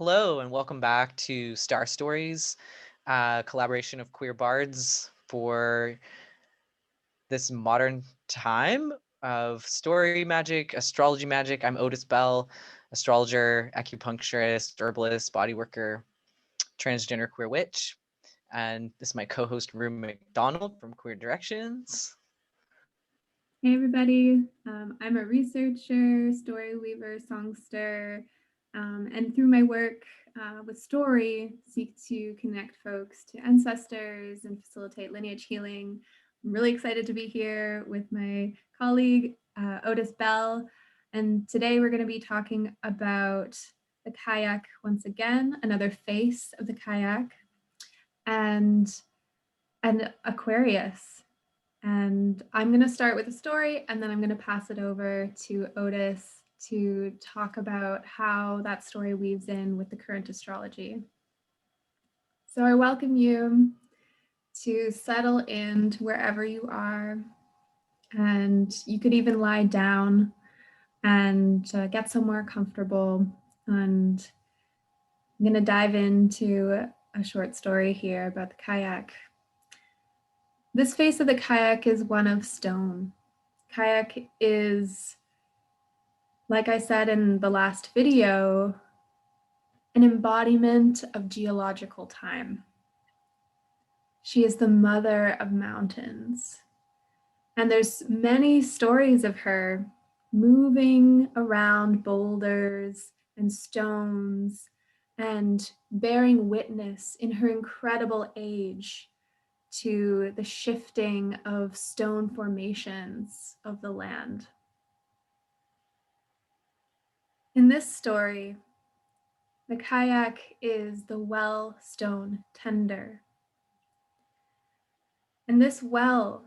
Hello and welcome back to Star Stories, a collaboration of queer bards for this modern time of story magic, astrology magic. I'm Otis Bell, astrologer, acupuncturist, herbalist, body worker, transgender queer witch. And this is my co-host Rue McDonald from Queer Directions. Hey everybody, I'm a researcher, story weaver, songster, and through my work with story, seek to connect folks to ancestors and facilitate lineage healing. I'm really excited to be here with my colleague, Otis Bell, and today we're going to be talking about the Cailleach once again, another face of the Cailleach, and Aquarius. And I'm going to start with a story and then I'm going to pass it over to Otis to talk about how that story weaves in with the current astrology. So I welcome you to settle into wherever you are, and you could even lie down and get somewhere comfortable. And I'm going to dive into a short story here about the Cailleach. This face of the Cailleach is one of stone. Cailleach is, like I said in the last video, an embodiment of geological time. She is the mother of mountains. And there's many stories of her moving around boulders and stones and bearing witness in her incredible age to the shifting of stone formations of the land. In this story, the Cailleach is the well stone tender. And this well,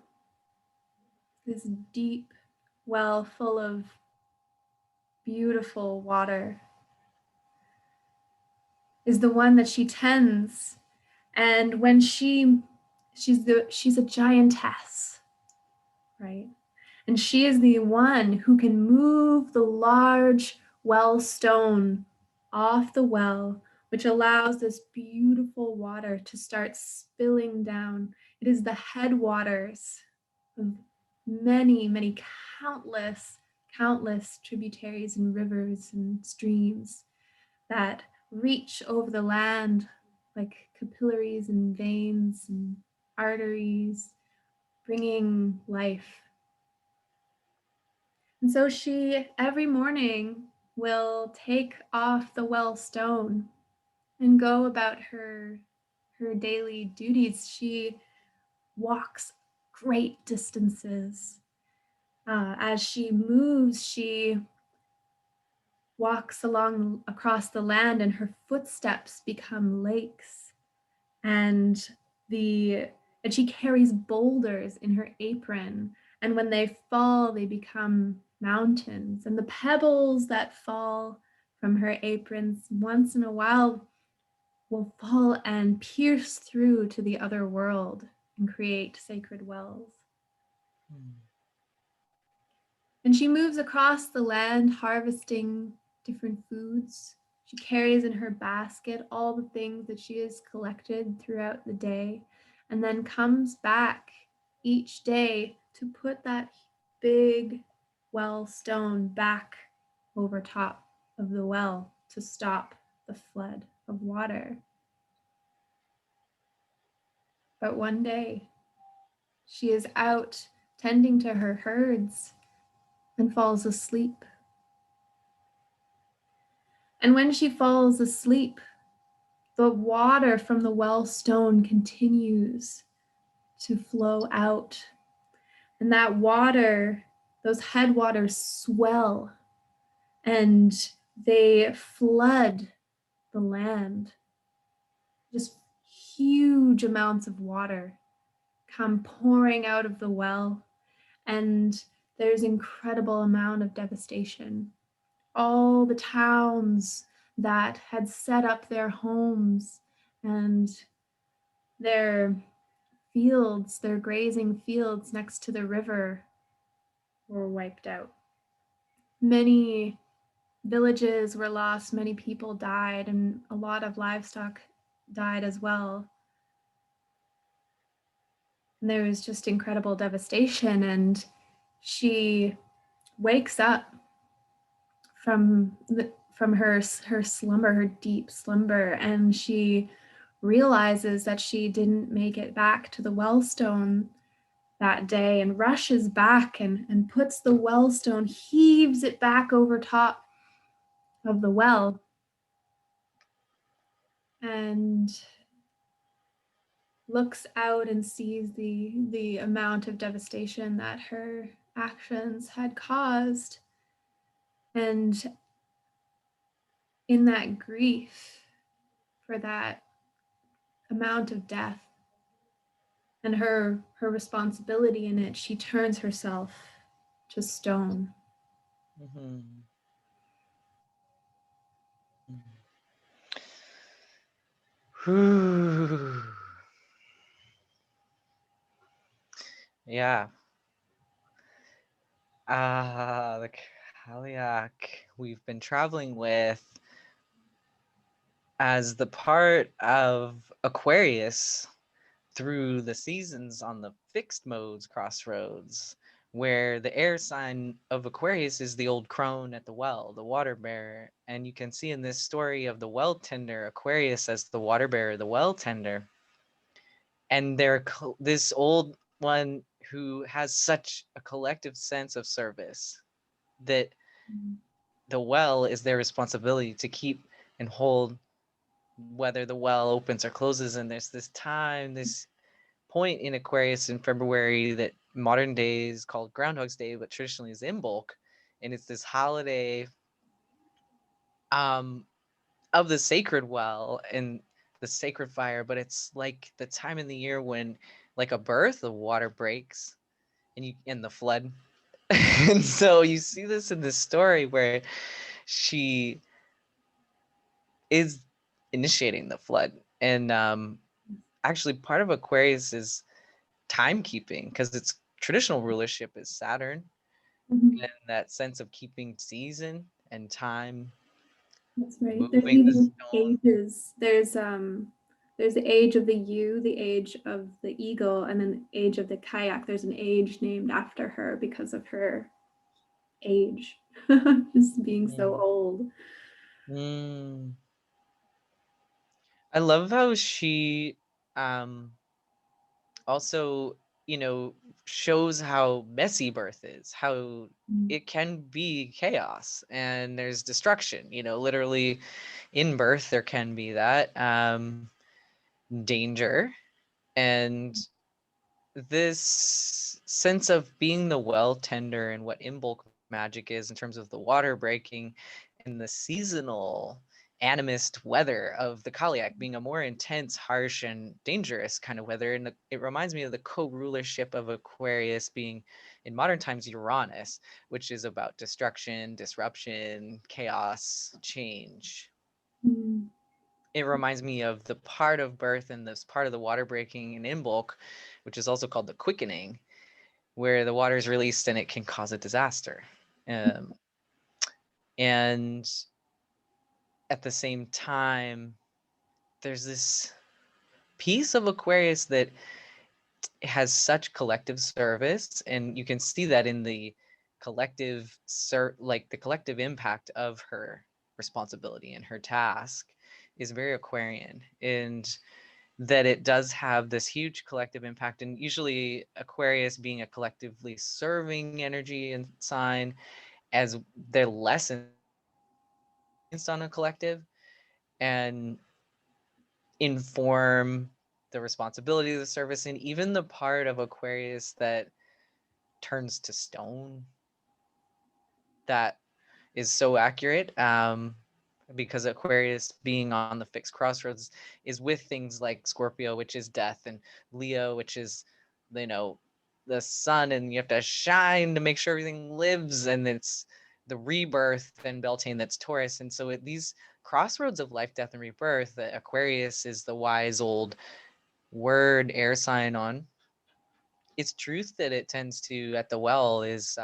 this deep well full of beautiful water, is the one that she tends. And when she's a giantess, right? And she is the one who can move the large well stone off the well, which allows this beautiful water to start spilling down. It is the headwaters of many, many countless tributaries and rivers and streams that reach over the land like capillaries and veins and arteries, bringing life. And so she, every morning, will take off the well stone and go about her daily duties. She walks great distances. As she moves, she walks across the land, and her footsteps become lakes. And she carries boulders in her apron, and when they fall, they become mountains. And the pebbles that fall from her aprons once in a while will fall and pierce through to the other world and create sacred wells. And she moves across the land harvesting different foods. She carries in her basket all the things that she has collected throughout the day, and then comes back each day to put that big well stone back over top of the well to stop the flood of water. But one day, she is out tending to her herds and falls asleep. And when she falls asleep, the water from the well stone continues to flow out. And that water, those headwaters swell and they flood the land. Just huge amounts of water come pouring out of the well, and there's incredible amount of devastation. All the towns that had set up their homes and their fields, their grazing fields next to the river, were wiped out. Many villages were lost, many people died, and a lot of livestock died as well. And there was just incredible devastation. And she wakes up from her slumber, her deep slumber, and she realizes that she didn't make it back to the wellstone that day, and rushes back and puts the wellstone, heaves it back over top of the well, and looks out and sees the amount of devastation that her actions had caused. And in that grief for that amount of death and her responsibility in it, she turns herself to stone. Mm-hmm. Whew. Yeah. The Cailleach we've been traveling with as the part of Aquarius through the seasons on the fixed modes crossroads, where the air sign of Aquarius is the old crone at the well, the water bearer. And you can see in this story of the well tender, Aquarius as the water bearer, the well tender. And they're this old one who has such a collective sense of service that the well is their responsibility to keep and hold whether the well opens or closes. And there's this time, this point in Aquarius in February that modern day is called Groundhog's Day, but traditionally is IMBOLC. And it's this holiday of the sacred well and the sacred fire, but it's like the time in the year when, like a birth, the water breaks and the flood. And so you see this in this story where she is initiating the flood. And actually part of Aquarius is timekeeping, because its traditional rulership is Saturn, and that sense of keeping season and time, That's right. There's moving the even stone. ages. There's the age of the ewe, the age of the eagle, and then the age of the kayak. There's an age named after her because of her age, just being so old. Mm. I love how she also, shows how messy birth is, how it can be chaos and there's destruction. Literally in birth there can be that danger, and this sense of being the well tender and what IMBOLC magic is in terms of the water breaking and the seasonal animist weather of the Cailleach being a more intense, harsh, and dangerous kind of weather. And it reminds me of the co-rulership of Aquarius being in modern times Uranus, which is about destruction, disruption, chaos, change. Mm. It reminds me of the part of birth and this part of the water breaking in IMBOLC, which is also called the quickening, where the water is released and it can cause a disaster. Um, and at the same time, there's this piece of Aquarius that has such collective service, and you can see that in the collective like the collective impact of her responsibility and her task is very Aquarian, and that it does have this huge collective impact. And usually Aquarius being a collectively serving energy and sign, as they're less influenced on a collective and inform the responsibility of the service. And even the part of Aquarius that turns to stone, that is so accurate, because Aquarius being on the fixed crossroads is with things like Scorpio, which is death, and Leo, which is, you know, the sun, and you have to shine to make sure everything lives, and it's the rebirth, and Beltane, that's Taurus. And so at these crossroads of life, death, and rebirth, the Aquarius is the wise old word air sign on. It's truth that it tends to, at the well, is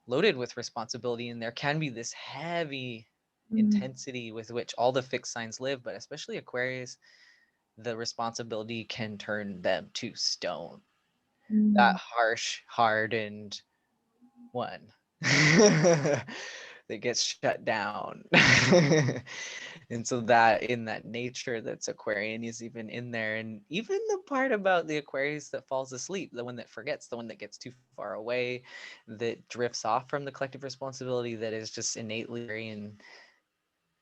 loaded with responsibility, and there can be this heavy Mm, intensity with which all the fixed signs live, but especially Aquarius, the responsibility can turn them to stone. That mm, harsh, hardened one that gets shut down. And so that in that nature that's Aquarian is even in there. And even the part about the Aquarius that falls asleep, the one that forgets, the one that gets too far away, that drifts off from the collective responsibility, that is just innately Aquarian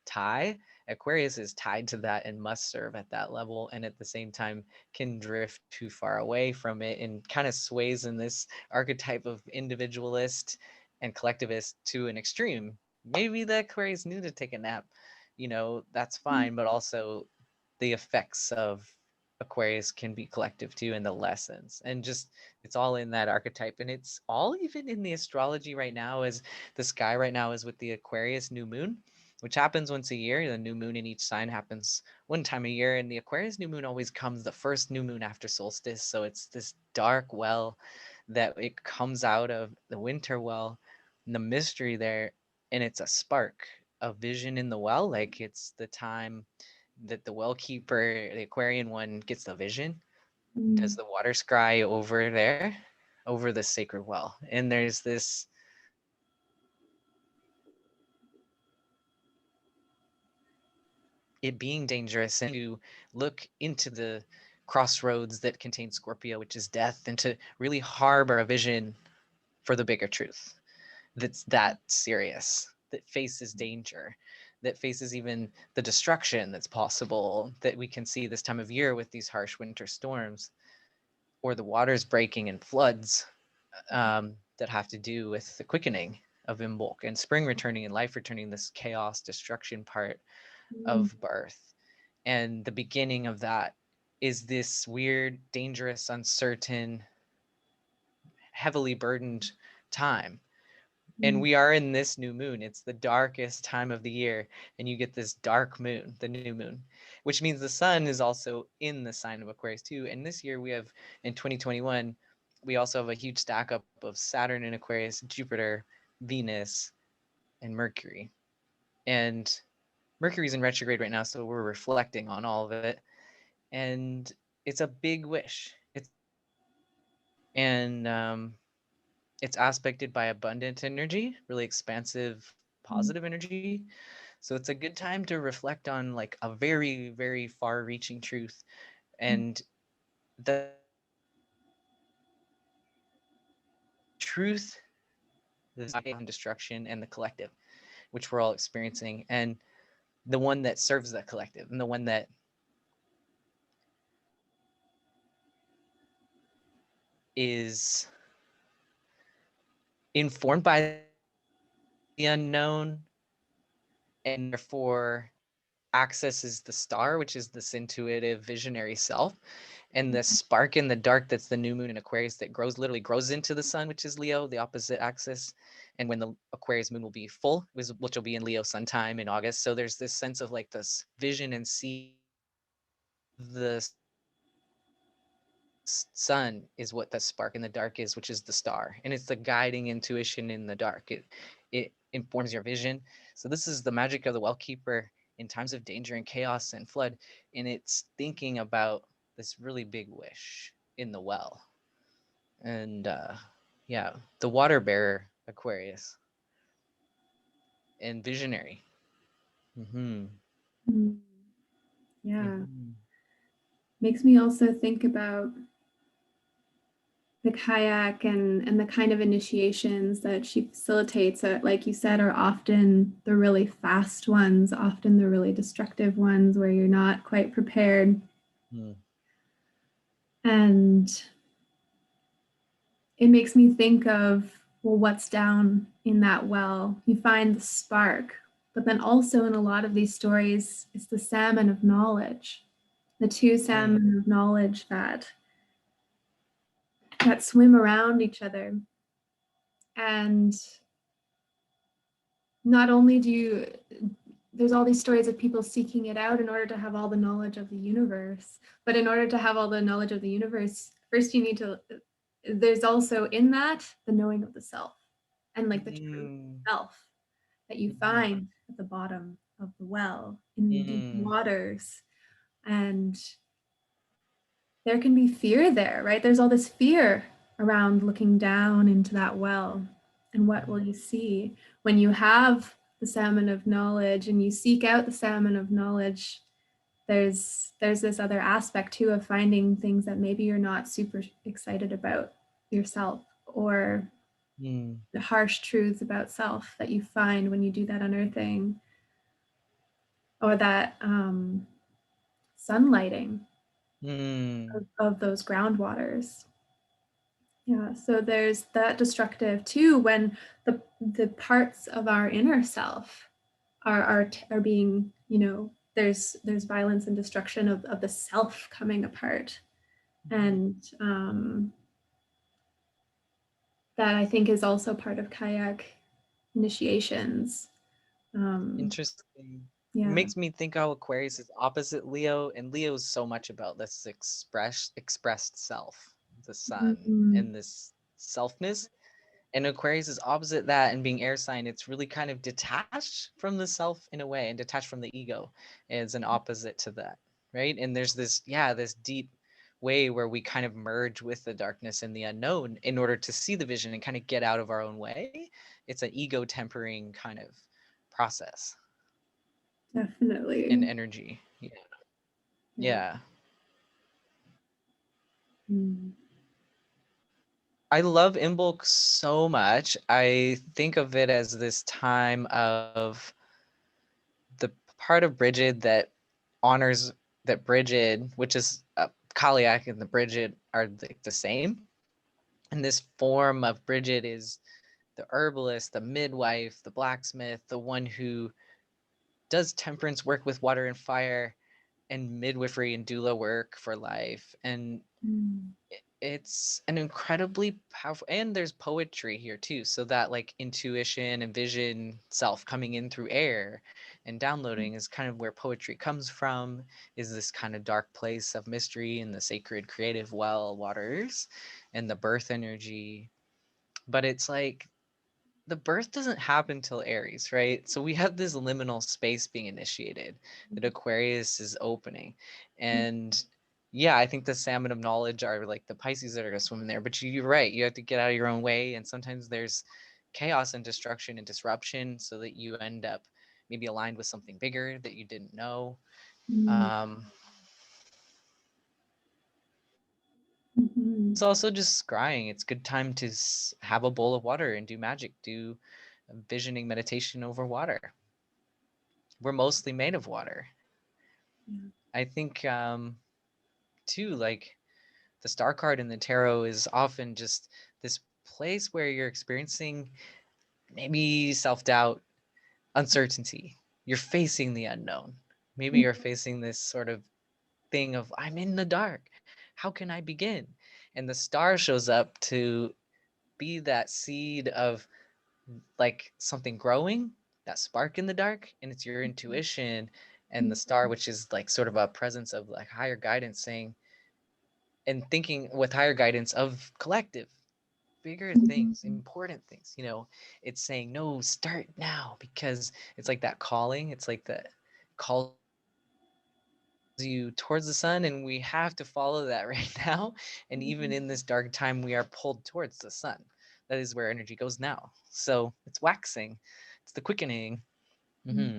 tie. Aquarius is tied to that and must serve at that level, and at the same time can drift too far away from it and kind of sways in this archetype of individualist and collectivist to an extreme. Maybe the Aquarius knew to take a nap, that's mm, fine, but also the effects of Aquarius can be collective too, and the lessons, and just it's all in that archetype, and it's all even in the astrology right now. As the sky right now is with the Aquarius new moon, which happens once a year. The new moon in each sign happens one time a year, and the Aquarius new moon always comes the first new moon after solstice. So it's this dark well that it comes out of the winter well, and the mystery there, and it's a spark of vision in the well. Like it's the time that the well keeper, the Aquarian one, gets the vision, does mm, the water scry over there, over the sacred well. And there's this it being dangerous and to look into the crossroads that contain Scorpio, which is death, and to really harbor a vision for the bigger truth that's that serious, that faces danger, that faces even the destruction that's possible, that we can see this time of year with these harsh winter storms, or the waters breaking and floods that have to do with the quickening of IMBOLC and spring returning and life returning, this chaos destruction part mm, of birth. And the beginning of that is this weird, dangerous, uncertain, heavily burdened time. And mm, we are in this new moon. It's the darkest time of the year. And you get this dark moon, the new moon, which means the sun is also in the sign of Aquarius too. And this year we have, in 2021, we also have a huge stack up of Saturn in Aquarius, Jupiter, Venus, and Mercury. And Mercury's in retrograde right now, so we're reflecting on all of it. And it's a big wish. And it's aspected by abundant energy, really expansive, mm, positive energy. So it's a good time to reflect on like a very, very far-reaching truth, mm, and the truth, the destruction, and the collective, which we're all experiencing, and the one that serves that collective, and the one that is informed by the unknown, and therefore accesses the star, which is this intuitive visionary self, and the spark in the dark, that's the new moon in Aquarius, that literally grows into the sun, which is Leo, the opposite axis. And when the Aquarius moon will be full, which will be in Leo sun time in August. So there's this sense of like this vision and see the sun is what the spark in the dark is, which is the star, and it's the guiding intuition in the dark. It informs your vision. So this is the magic of the well keeper in times of danger and chaos and flood, and it's thinking about this really big wish in the well. And yeah, the water bearer Aquarius and visionary. Mm-hmm. mm. Yeah. Mm-hmm. Makes me also think about the Cailleach and the kind of initiations that she facilitates that, like you said, are often the really fast ones, often the really destructive ones where you're not quite prepared. Mm. And it makes me think of, well, what's down in that well? You find the spark, but then also in a lot of these stories, it's the salmon of knowledge, the two Mm. salmon of knowledge that swim around each other. And not only there's all these stories of people seeking it out in order to have all the knowledge of the universe, but in order to have all the knowledge of the universe, first you need to, there's also in that the knowing of the self. and like the truth Mm, of self that you mhm, find at the bottom of the well in the deep mm, waters. And there can be fear there, right? There's all this fear around looking down into that well. And what will mhm, you see when you have the salmon of knowledge and you seek out the salmon of knowledge? There's this other aspect too of finding things that maybe you're not super excited about yourself, or mm, the harsh truths about self that you find when you do that unearthing, or that sunlighting mm. of those groundwaters. Yeah, so there's that destructive too when the parts of our inner self are being, there's violence and destruction of the self coming apart. And that I think is also part of Cailleach initiations. Um, Interesting. It yeah. makes me think how Aquarius is opposite Leo, and Leo is so much about this expressed self, the sun, Mhm. and this selfness. And Aquarius is opposite that, and being air sign, it's really kind of detached from the self in a way, and detached from the ego is an opposite to that, right? And there's this, yeah, this deep way where we kind of merge with the darkness and the unknown in order to see the vision and kind of get out of our own way. It's an ego tempering kind of process and Definitely. energy. Yeah. Yeah. Yeah. Mm. I love IMBOLC so much. I think of it as this time of the part of Bridget that honors that Bridget, which is Cailleach and the Bridget are the same. And this form of Bridget is the herbalist, the midwife, the blacksmith, the one who does temperance work with water and fire, and midwifery and doula work for life. And Mm. it's an incredibly powerful, and there's poetry here too, so that like intuition and vision self coming in through air and downloading is kind of where poetry comes from, is this kind of dark place of mystery in the sacred creative well waters and the birth energy. But it's like the birth doesn't happen till Aries, right? So we have this liminal space being initiated that Aquarius is opening. And yeah, I think the salmon of knowledge are like the Pisces that are going to swim in there. But you're right. You have to get out of your own way. And sometimes there's chaos and destruction and disruption so that you end up maybe aligned with something bigger that you didn't know. Mm. Um, Mhm. it's also just scrying. It's a good time to have a bowl of water and do magic, do visioning meditation over water. We're mostly made of water. Yeah. I think too, like the star card in the tarot is often just this place where you're experiencing maybe self-doubt, uncertainty. You're facing the unknown. Maybe you're facing this sort of thing of I'm in the dark. How can I begin? And the star shows up to be that seed of like something growing, that spark in the dark, and it's your intuition and the star, which is like sort of a presence of like higher guidance saying and thinking with higher guidance of collective bigger things, Mhm. important things, it's saying no, start now, because it's like that calling, it's like that calls you towards the sun, and we have to follow that right now. And even in this dark time we are pulled towards the sun. That is where energy goes now, so it's waxing, it's the quickening. Mhm. Hmm.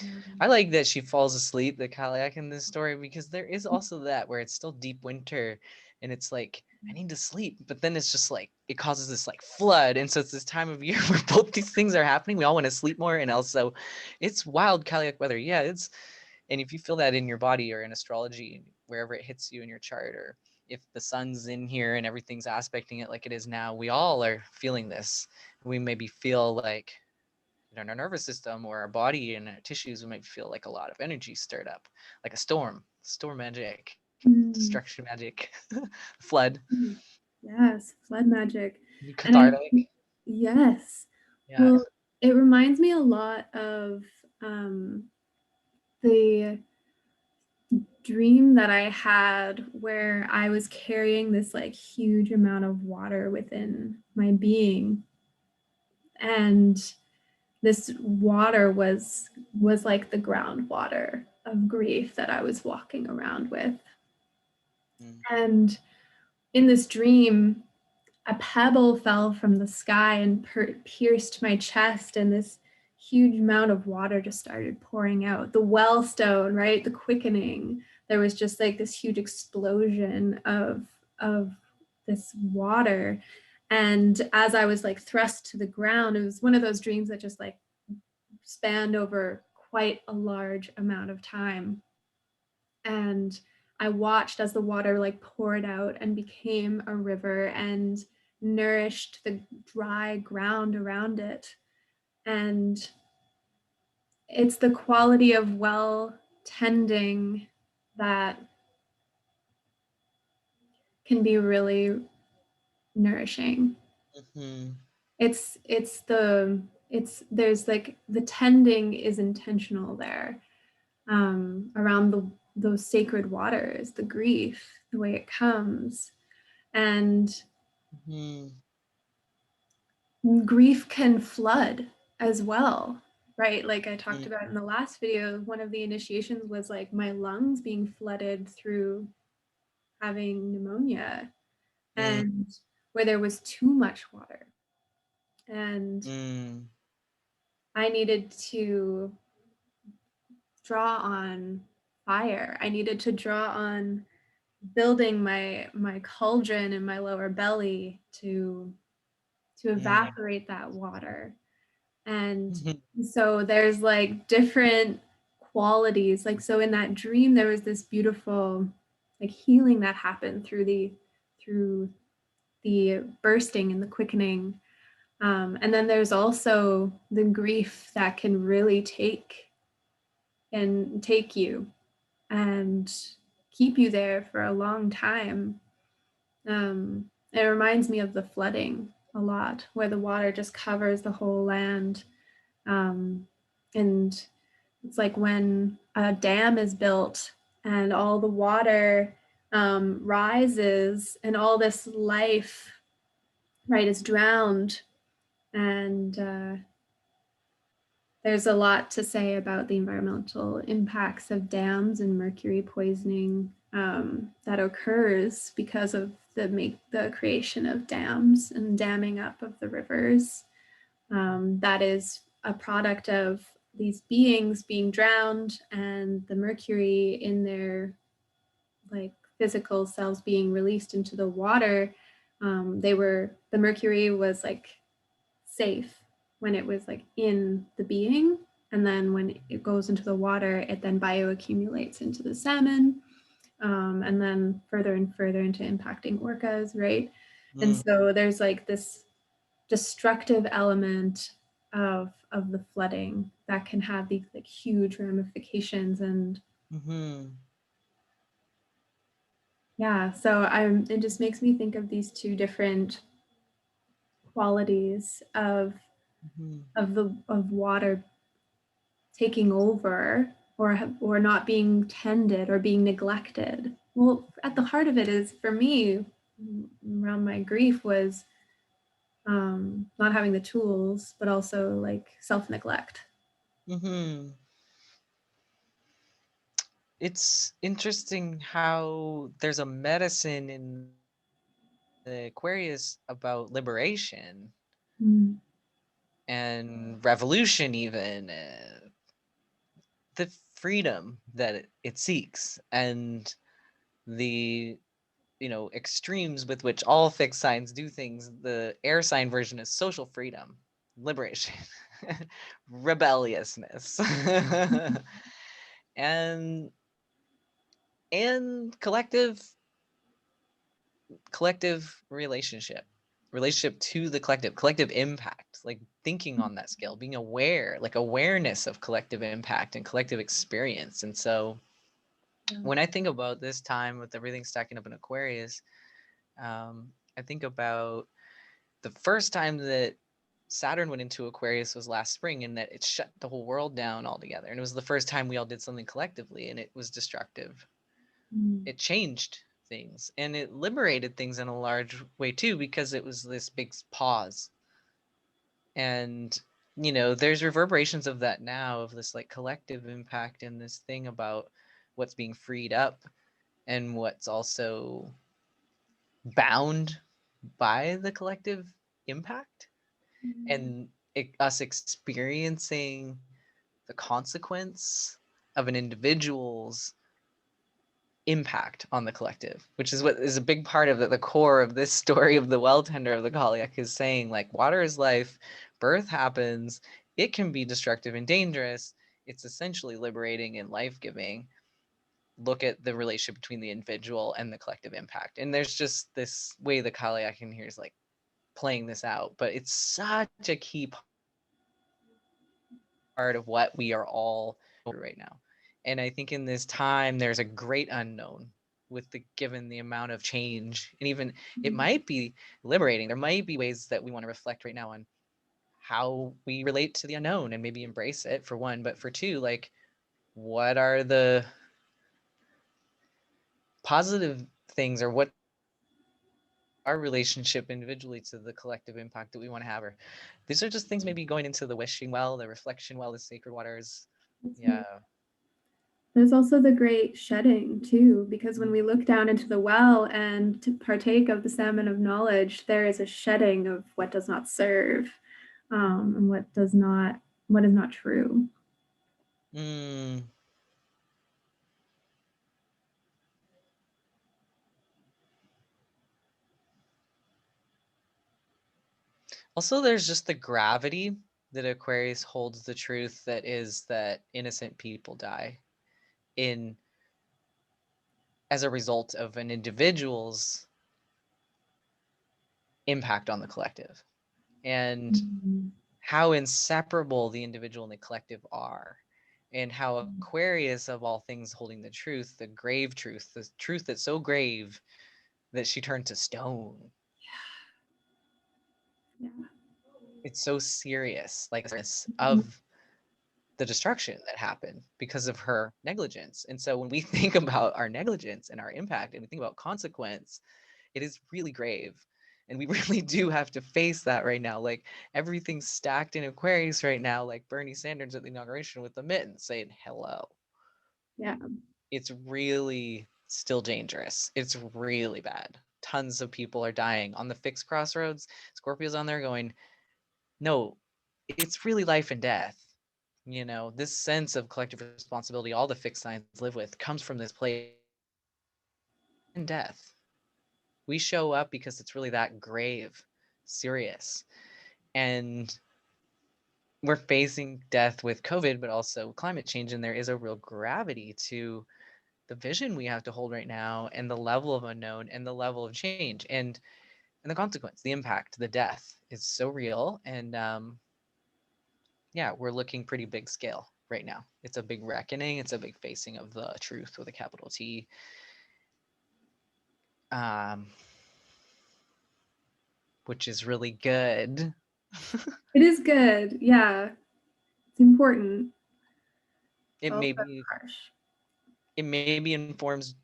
Yeah. I like that she falls asleep, the Cailleach in this story, because there is also that where it's still deep winter and it's like, I need to sleep. But then it's just like, it causes this like flood. And so it's this time of year where both these things are happening. We all want to sleep more. And also, it's wild Cailleach weather. Yeah, and if you feel that in your body or in astrology, wherever it hits you in your chart, or if the sun's in here and everything's aspecting it like it is now, we all are feeling this. We maybe feel like, in our nervous system or our body and our tissues, we might feel like a lot of energy stirred up, like a storm magic, Mm. destruction magic, flood, Mm. Yes, flood magic. And I cathartic. yes. Yeah. Well, it reminds me a lot of um the dream that I had where I was carrying this like huge amount of water within my being, and this water was like the groundwater of grief that I was walking around with. Mm. And in this dream, a pebble fell from the sky and pierced my chest, and this huge amount of water just started pouring out. The wellstone, right? The quickening. There was just like this huge explosion of this water. And as I was like thrust to the ground, it was one of those dreams that just like spanned over quite a large amount of time. And I watched as the water like poured out and became a river and nourished the dry ground around it. And it's the quality of well tending that can be really nourishing. Mm-hmm. It's there's like the tending is intentional there, around those sacred waters, the grief, the way it comes. And Mm-hmm. grief can flood as well, right? Like I talked about in the last video, one of the initiations was like my lungs being flooded through having pneumonia, Mm. and where there was too much water. And Mm. I needed to draw on fire. I needed to draw on building my cauldron in my lower belly to Mm. evaporate that water. And Mhm. so there's like different qualities. Like so in that dream there was this beautiful like healing that happened through the bursting and the quickening. And then there's also the grief that can really take you and keep you there for a long time. It reminds me of the flooding a lot, where the water just covers the whole land. And it's like when a dam is built and all the water rises and all this life, right, is drowned. And there's a lot to say about the environmental impacts of dams and mercury poisoning that occurs because of the creation of dams and damming up of the rivers. That is a product of these beings being drowned and the mercury in their like physical selves being released into the water. The mercury was like safe when it was like in the being, and then when it goes into the water it then bioaccumulates into the salmon, and then further and further into impacting orcas, right? And Mm. so there's like this destructive element of the flooding that can have these like huge ramifications. And Mhm. yeah, so it just makes me think of these two different qualities Mhm. of water taking over, or not being tended or being neglected. Well, at the heart of it is for me around my grief was not having the tools, but also like self-neglect. Mhm. It's interesting how there's a medicine in the Aquarius about liberation Mm. and revolution, even the freedom that it seeks, and the extremes with which all fixed signs do things. The air sign version is social freedom, liberation, rebelliousness, and collective relationship to the collective impact, like thinking on that scale, being aware, like awareness of collective impact and collective experience. And so Yeah. when I think about this time with everything stacking up in Aquarius, I think about the first time that Saturn went into Aquarius was last spring, and that it shut the whole world down altogether. And it was the first time we all did something collectively, and it was destructive. It changed things, and it liberated things in a large way too, because it was this big pause. And there's reverberations of that now, of this like collective impact, and this thing about what's being freed up and what's also bound by the collective impact, and us experiencing the consequence of an individual's impact on the collective, which is what is a big part of the core of this story of the well tender of the Cailleach, is saying like water is life, birth happens, it can be destructive and dangerous, it's essentially liberating and life-giving. Look at the relationship between the individual and the collective impact. And there's just this way the Cailleach in here is like playing this out, but it's such a key part of what we are all right now. And I think in this time there's a great unknown with given the amount of change, and even it might be liberating. There might be ways that we want to reflect right now on how we relate to the unknown and maybe embrace it, for one, but for two, like what are the positive things, or what our relationship individually to the collective impact that we want to have. Or these are just things maybe going into the wishing well, the reflection well, the sacred waters. Yeah. There's also the great shedding too, because when we look down into the well and to partake of the salmon of knowledge, there is a shedding of what does not serve, and what is not true. Also, there's just the gravity that Aquarius holds the truth that is that innocent people die as a result of an individual's impact on the collective, and how inseparable the individual and the collective are, and how Aquarius, of all things holding the truth, the grave truth, the truth that's so grave that she turned to stone. Yeah. It's so serious, like this of the destruction that happened because of her negligence. And so when we think about our negligence and our impact, and we think about consequence, it is really grave. And we really do have to face that right now. Like everything's stacked in Aquarius right now, like Bernie Sanders at the inauguration with the mittens saying hello. Yeah. It's really still dangerous. It's really bad. Tons of people are dying on the fixed crossroads. Scorpio's on there going, no, it's really life and death. This sense of collective responsibility all the fixed signs live with comes from this place in death. We show up because it's really that grave, serious. And we're facing death with COVID, but also climate change. And there is a real gravity to the vision we have to hold right now, and the level of unknown, and the level of change, and the consequence, the impact, the death is so real. And yeah, we're looking pretty big scale right now. It's a big reckoning. It's a big facing of the truth with a capital T. Which is really good. It is good. Yeah. It's important. It maybe informs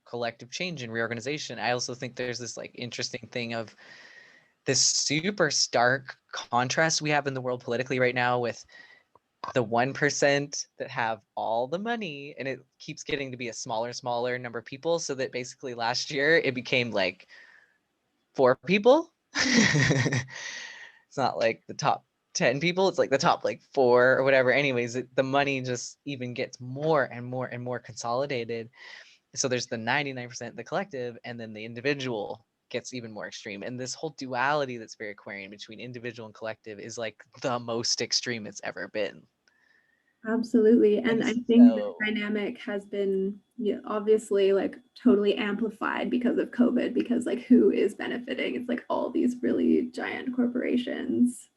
collective change and reorganization. I also think there's this like interesting thing of this super stark contrast we have in the world politically right now, with the 1% that have all the money, and it keeps getting to be a smaller and smaller number of people, so that basically last year it became like 4 people. It's not like the top 10 people, it's like the top like 4 or whatever. Anyways, the money just even gets more and more and more consolidated. So there's the 99%, the collective, and then the individual gets even more extreme. And this whole duality that's very Aquarian between individual and collective is like the most extreme it's ever been. Absolutely. And I think this dynamic has been obviously like totally amplified because of COVID, because like who is benefiting? It's like all these really giant corporations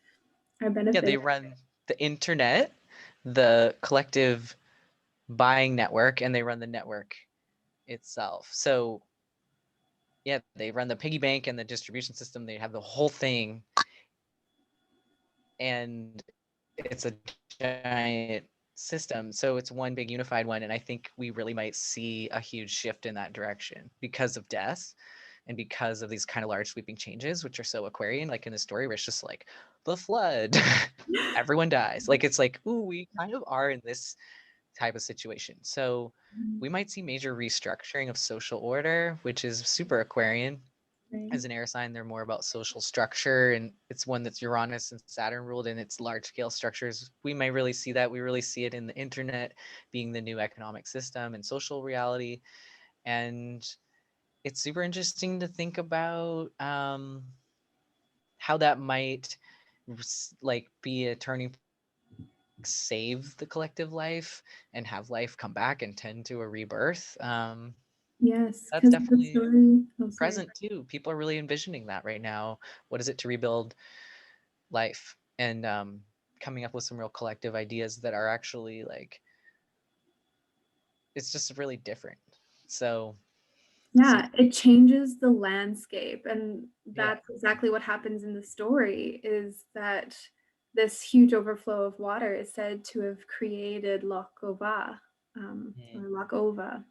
are benefiting. Yeah, they run the internet, the collective buying network, and they run the network itself. So yeah, they run the piggy bank and the distribution system. They have the whole thing. and it's a giant system. So it's one big unified one. And I think we really might see a huge shift in that direction because of death and because of these kind of large sweeping changes, which are so Aquarian, like in the story where it's just like the flood, everyone dies. Like it's like, ooh, we kind of are in this type of situation. So we might see major restructuring of social order, which is super Aquarian. Right. As an air sign, they're more about social structure, and it's one that's Uranus and Saturn ruled, and it's large scale structures. We may really see that. We really see it in the internet being the new economic system and social reality. And it's super interesting to think about how that might like be a turning, save the collective life and have life come back and tend to a rebirth. Yes, That's because the definitely story. Oh, sorry. present too. People are really envisioning that right now. What is it to rebuild life? And coming up with some real collective ideas that are actually like, it's just really different. So Yeah, super. it changes the landscape, and Yeah. that's exactly what happens in the story. Is that this huge overflow of water is said to have created Loch Ova, or Loch Ova,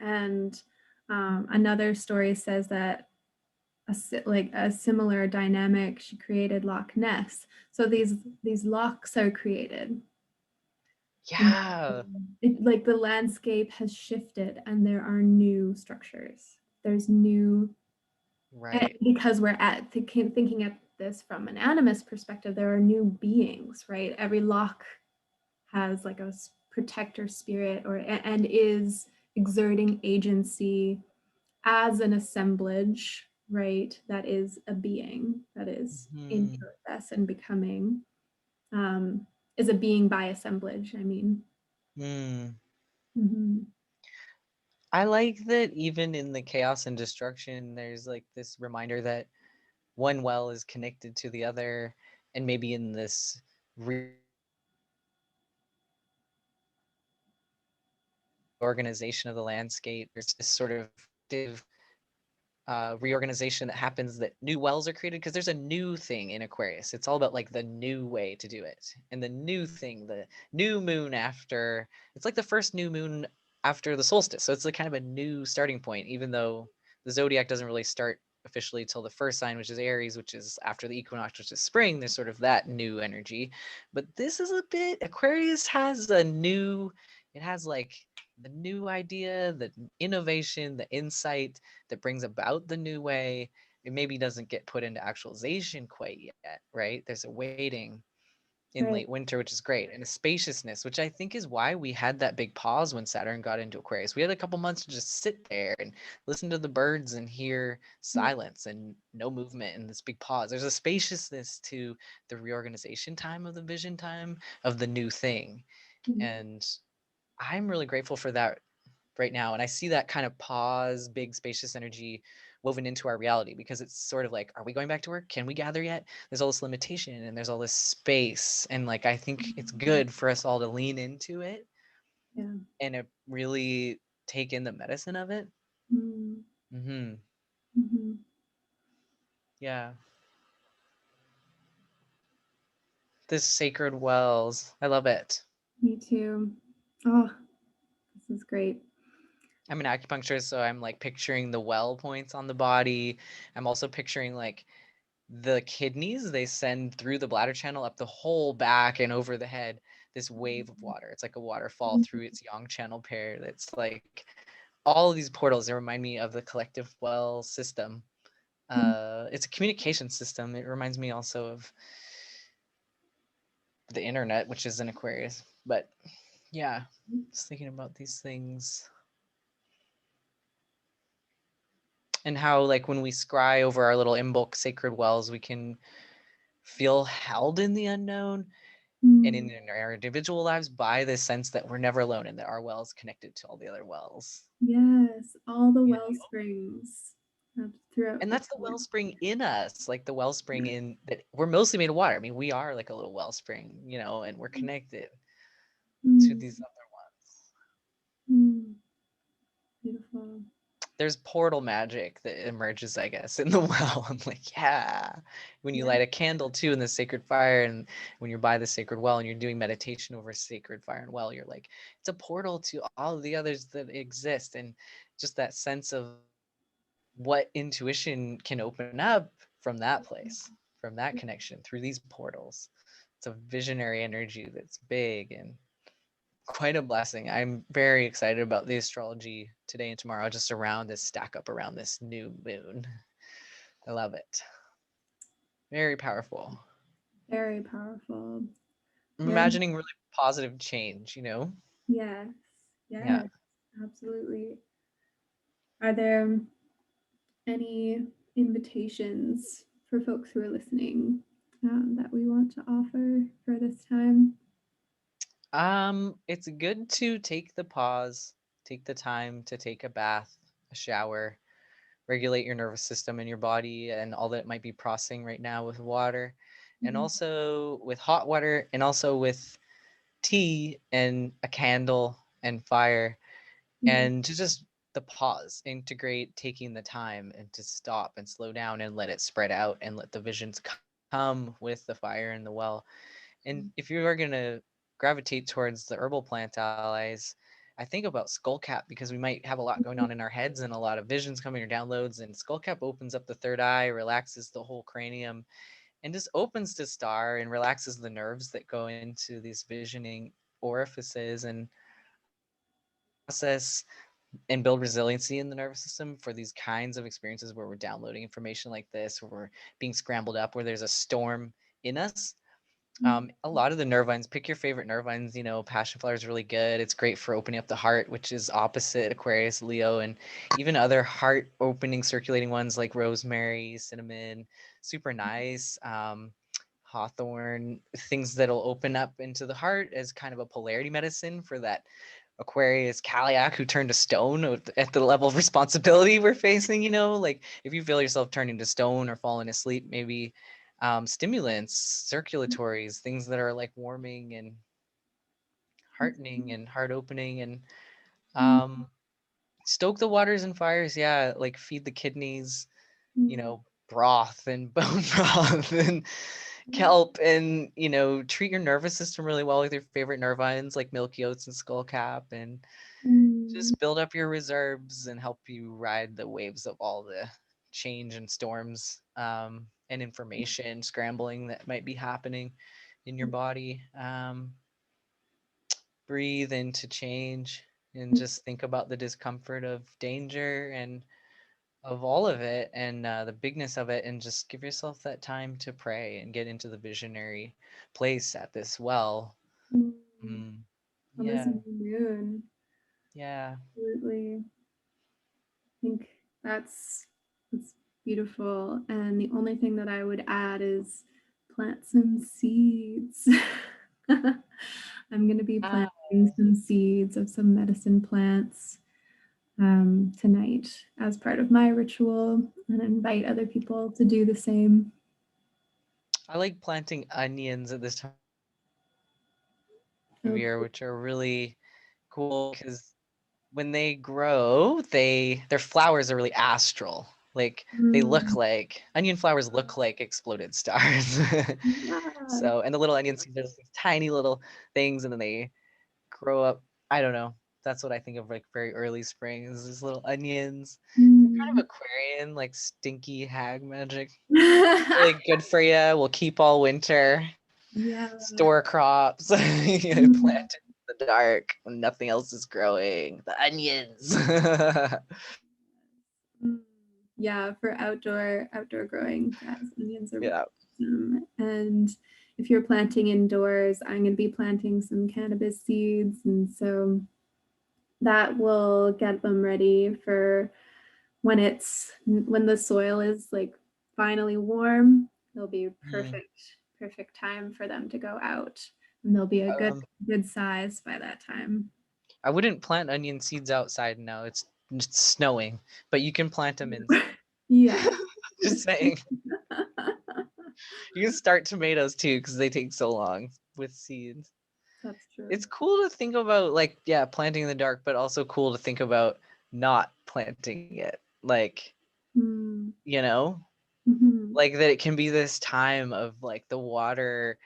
and another story says that like a similar dynamic, she created Loch Ness. So these lochs are created. Yeah. Like the landscape has shifted and there are new structures. There's new, and Right. because we're thinking at this from an animist perspective, there are new beings, right? Every loch has like a protector spirit, or and is exerting agency as an assemblage, right? That is a being that is in Mhm. process and becoming, is a being by assemblage. I mean, Mm. mhm. I like that even in the chaos and destruction, there's like this reminder that one well is connected to the other, and maybe in this reorganization of the landscape, there's this sort of reorganization that happens, that new wells are created because there's a new thing in Aquarius. It's all about like the new way to do it, and the new thing, the new moon after, it's like the first new moon after the solstice. So it's like kind of a new starting point, even though the zodiac doesn't really start officially till the first sign, which is Aries, which is after the equinox, which is spring. There's sort of that new energy. But this is a bit, Aquarius has a new, it has like the new idea, the innovation, the insight that brings about the new way. It maybe doesn't get put into actualization quite yet, right? There's a waiting in Right. late winter, which is great, and a spaciousness, which I think is why we had that big pause when Saturn got into Aquarius. We had a couple months to just sit there and listen to the birds and hear silence and no movement and this big pause. There's a spaciousness to the reorganization time of the vision time of the new thing. Mhm. And I'm really grateful for that right now. And I see that kind of pause, big spacious energy woven into our reality, because it's sort of like, are we going back to work? Can we gather yet? There's all this limitation and there's all this space. And like, I think it's good for us all to lean into it Yeah. and really take in the medicine of it. Mm. Hmm. Mhm. Yeah. This sacred wells. I love it. Me too. Oh, this is great. I'm an acupuncturist, so I'm like picturing the well points on the body. I'm also picturing like the kidneys, they send through the bladder channel up the whole back and over the head this wave of water. It's like a waterfall through its yang channel pair. That's like all of these portals. They remind me of the collective well system. It's a communication system. It reminds me also of the internet, which is in Aquarius. But yeah, just thinking about these things and how, like, when we scry over our little IMBOLC sacred wells, we can feel held in the unknown and Mm. in our individual lives by this sense that we're never alone and that our well is connected to all the other wells. Yes, all the You well know? springs throughout And the that's the wellspring in us, like the wellspring in that we're mostly made of water. I mean, we are like a little wellspring, and we're connected to Mm. these other ones. Mm. Beautiful. there's portal magic that emerges, I guess, in the well. I'm like, yeah. When you Yeah. light a candle too in the sacred fire, and when you're by the sacred well and you're doing meditation over sacred fire and well, you're like, it's a portal to all of the others that exist. And just that sense of what intuition can open up from that place, from that connection through these portals. It's a visionary energy that's big and quite a blessing. I'm very excited about the astrology today and tomorrow, just around this stack up around this new moon. I love it. Very powerful. Very powerful. I'm Yeah. imagining really positive change, you know? Yes. Yeah. Yes. Absolutely. Are there any invitations for folks who are listening that we want to offer for this time? It's good to take the pause, take the time to take a bath, a shower, regulate your nervous system and your body and all that it might be processing right now with water, and Mhm. also with hot water, and also with tea and a candle and fire, Mhm. and to just the pause, integrate taking the time and to stop and slow down and let it spread out and let the visions come with the fire and the well. And if you are going to gravitate towards the herbal plant allies, I think about skullcap, because we might have a lot going on in our heads and a lot of visions coming or downloads. And skullcap opens up the third eye, relaxes the whole cranium, and just opens to star and relaxes the nerves that go into these visioning orifices, and process and build resiliency in the nervous system for these kinds of experiences where we're downloading information like this, where we're being scrambled up, where there's a storm in us. A lot of the nerve vines, pick your favorite nerve vines. Passion flower is really good. It's great for opening up the heart, which is opposite Aquarius, Leo, and even other heart opening circulating ones like rosemary, cinnamon, super nice. Hawthorn, things that'll open up into the heart as kind of a polarity medicine for that Aquarius Cailleach who turned to stone at the level of responsibility we're facing. Like if you feel yourself turning to stone or falling asleep, maybe stimulants, circulatories, things that are like warming and heartening and heart opening, and um, stoke the waters and fires. Yeah, like feed the kidneys, broth and bone broth and kelp, and treat your nervous system really well with your favorite nerve vines like milky oats and skullcap, and just build up your reserves and help you ride the waves of all the change and storms, and information scrambling that might be happening in your body. Breathe into change and just think about the discomfort of danger and of all of it, and the bigness of it, and just give yourself that time to pray and get into the visionary place at this well. Mm, On this yeah, new moon. yeah. Absolutely. I think that's beautiful. And the only thing that I would add is plant some seeds. I'm going to be Ah, planting some seeds of some medicine plants tonight as part of my ritual, and invite other people to do the same. I like planting onions at this time of Oh, year, which are really cool because when they grow, their flowers are really astral. Like they look mm, like onion flowers look like exploded stars. yeah. So, and the little onion seeds are these tiny little things, and then they grow up. I don't know. That's what I think of like very early spring is these little onions. They're kind Mm. of Aquarian, like stinky hag magic. Really good for you. Will keep all winter. Yeah. Store crops. You Mm. plant it in the dark when nothing else is growing. The onions. Mm. Yeah, for outdoor growing, yes, onions are really Yeah. awesome. And if you're planting indoors, I'm going to be planting some cannabis seeds, and so that will get them ready for when the soil is like finally warm. It'll be Mm. perfect time for them to go out, and they'll be a Um, good size by that time. I wouldn't plant onion seeds outside now. It's snowing, but you can plant them inside. Yeah. Just saying. You can start tomatoes too because they take so long with seeds. That's true. It's cool to think about, like, yeah, planting in the dark, but also cool to think about not planting it. Like, Mm. you know, Mhm. like that it can be this time of like the water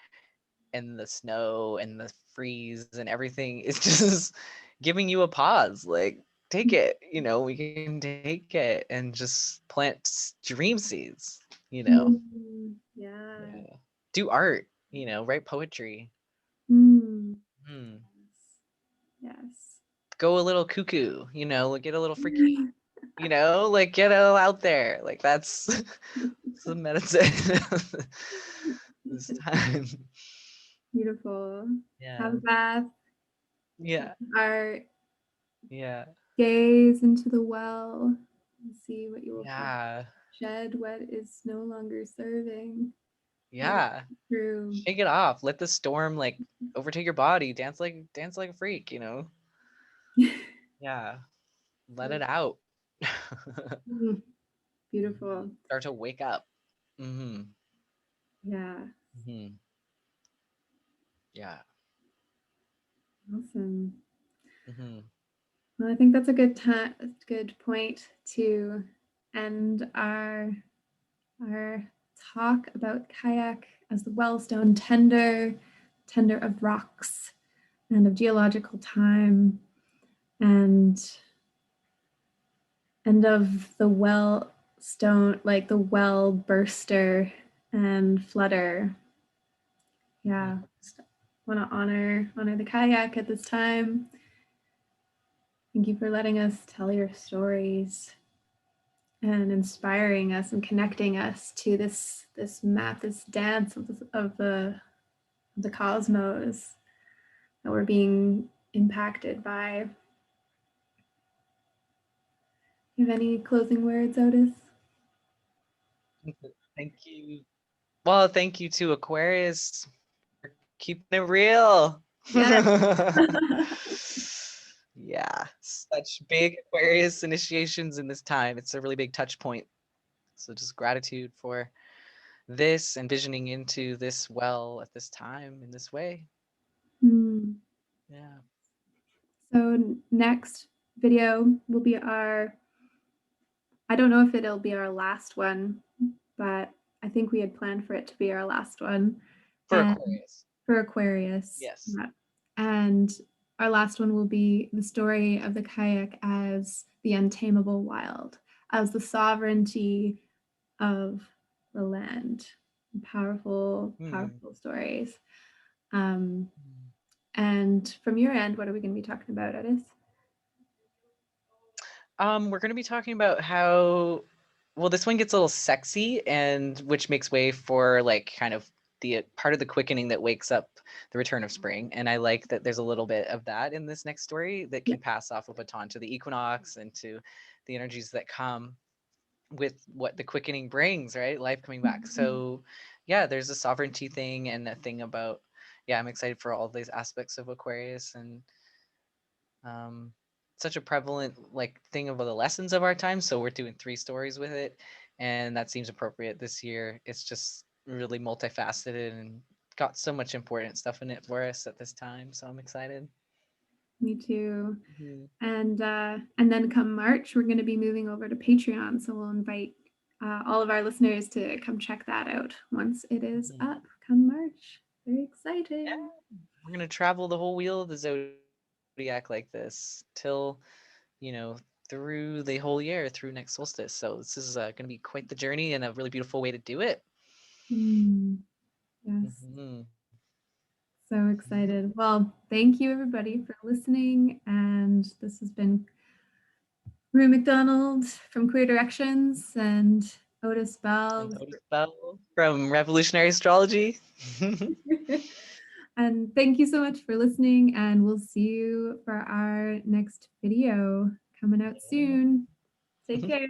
and the snow and the freeze and everything is just giving you a pause. Like, take it, we can take it and just plant dream seeds, Mm. Yeah. Yeah. Do art, write poetry. Mm. Hmm. Yes. Go a little cuckoo, like get a little freaky, like get it all out there. Like that's the medicine this time. Beautiful. Have Yeah. a bath, Yeah. art, Yeah. gaze into the well, and see what you will find. Yeah. Shed what is no longer serving. Let it Yeah. through. Shake it off. Let the storm like overtake your body. Dance like a freak, Yeah. Let it out. Mm, Mhm. beautiful. Start to wake up. Mm-hmm. Yeah. Mm-hmm. Yeah. Awesome. Mm-hmm. Well, I think that's a good point to end our talk about Cailleach as the wellstone tender of rocks and of geological time, and of the well stone, like the well burster and flutter. Yeah. Yeah, want to honor the Cailleach at this time. Thank you for letting us tell your stories and inspiring us and connecting us to this map, this dance of the cosmos that we're being impacted by. You have any closing words, Otis? Thank you. Well, thank you to Aquarius for keeping it real. Yes. Yeah, such big Aquarius initiations in this time. It's a really big touch point. So just gratitude for this, envisioning into this well at this time in this way. Hmm. Yeah. So next video will be I don't know if it'll be our last one, but I think we had planned for it to be our last one. For And Aquarius. for Aquarius. Yes. Yeah. And our last one will be the story of the Cailleach as the untamable wild, as the sovereignty of the land. Powerful, powerful stories. Um, and from your end, what are we going to be talking about, Otis? We're going to be talking about how, well, this one gets a little sexy, and which makes way for like kind of the part of the quickening that wakes up the return of spring. And I like that there's a little bit of that in this next story that can pass off a baton to the equinox and to the energies that come with what the quickening brings, right? Life coming back. So yeah, there's a sovereignty thing and a thing about, yeah, I'm excited for all these aspects of Aquarius, and um, such a prevalent like thing of the lessons of our time. So we're doing 3 stories with it, and that seems appropriate this year. It's just really multifaceted and got so much important stuff in it for us at this time. So I'm excited. Me too. Mm-hmm. And then come March, we're going to be moving over to Patreon. So we'll invite all of our listeners to come check that out once it is Mm-hmm. up come March. Very Yeah, exciting. we're gonna travel the whole wheel of the zodiac like this till, you know, through the whole year, through next solstice. So this is going to be quite the journey and a really beautiful way to do it. Yes. Mm-hmm. So excited. Well, thank you everybody for listening. And this has been Rue McDonald from Queer Directions and Otis Bell. And Otis Bell from Revolutionary Astrology. And thank you so much for listening. And we'll see you for our next video coming out soon. Take care.